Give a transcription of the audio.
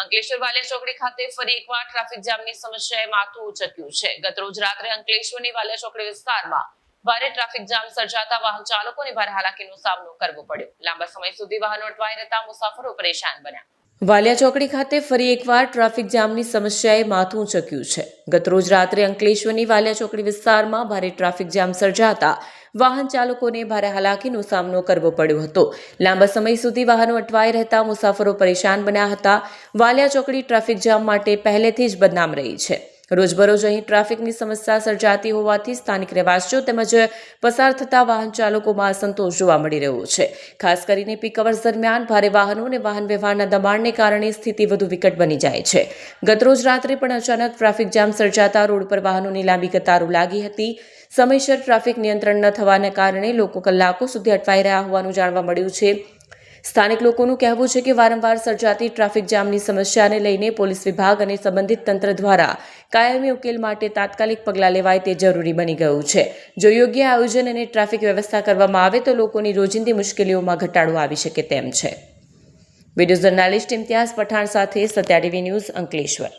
અંકલેશ્વર વાલિયા ચોકડી ખાતે ફરી એકવાર ટ્રાફિક જામની સમસ્યાએ માથું ઉચક્યું છે. ગતરોજ રાત્રે અંકલેશ્વરની વાલિયા ચોકડી વિસ્તારમાં ભારે ટ્રાફિક જામ સર્જાતા વાહન ચાલકોને ભારે હાલાકીનો સામનો કરવો પડ્યો. લાંબા સમય સુધી વાહનો અટવાઈ રહેતા મુસાફરો પરેશાન બન્યા. વાલિયા ચોકડી ખાતે ફરી એકવાર ટ્રાફિક જામની સમસ્યાએ માથું ઉંચક્યું છે. ગતરોજ રાત્રે અંકલેશ્વરની વાલિયા ચોકડી વિસ્તારમાં ભારે ટ્રાફિક જામ સર્જાતા વાહન ચાલકોને ભારે હાલાકીનો સામનો કરવો પડ્યો હતો. લાંબા સમય સુધી વાહનો અટવાઈ રહેતા મુસાફરો પરેશાન બન્યા હતા. વાલિયા ચોકડી ટ્રાફિક જામ માટે પહેલેથી જ બદનામ રહી છે. રોજબરોજ અહીં ટ્રાફિકની સમસ્યા સર્જાતી હોવાથી સ્થાનિક રહેવાસીઓ તેમજ પસાર થતા વાહન ચાલકોમાં અસંતોષ જોવા મળી રહ્યો છે. ખાસ કરીને પીક અવર્સ દરમિયાન ભારે વાહનો અને વાહન વ્યવહારના દબાણને કારણે સ્થિતિ વધુ વિકટ બની જાય છે. ગતરોજ રાત્રે પણ અચાનક ટ્રાફિક જામ સર્જાતા રોડ પર વાહનોની લાંબી કતારો લાગી હતી. સમયસર ટ્રાફિક નિયંત્રણ ન થવાને કારણે લોકો કલાકો સુધી અટવાઈ રહ્યા હોવાનું જાણવા મળ્યું છે. સ્થાનિક લોકોનું કહેવું છે કે વારંવાર સર્જાતી ટ્રાફિક જામની સમસ્યાને લઈને પોલીસ વિભાગ અને સંબંધિત તંત્ર દ્વારા કાયમી ઉકેલ માટે તાત્કાલિક પગલાં લેવાય તે જરૂરી બની ગયું છે. જો યોગ્ય આયોજન અને ટ્રાફિક વ્યવસ્થા કરવામાં આવે તો લોકોની રોજિંદી મુશ્કેલીઓમાં ઘટાડો આવી શકે તેમ છે. વિડીયો જર્નાલિસ્ટ ઇમ્તિયાઝ પઠાણ સાથે સત્યા ટીવી ન્યૂઝ અંકલેશ્વર.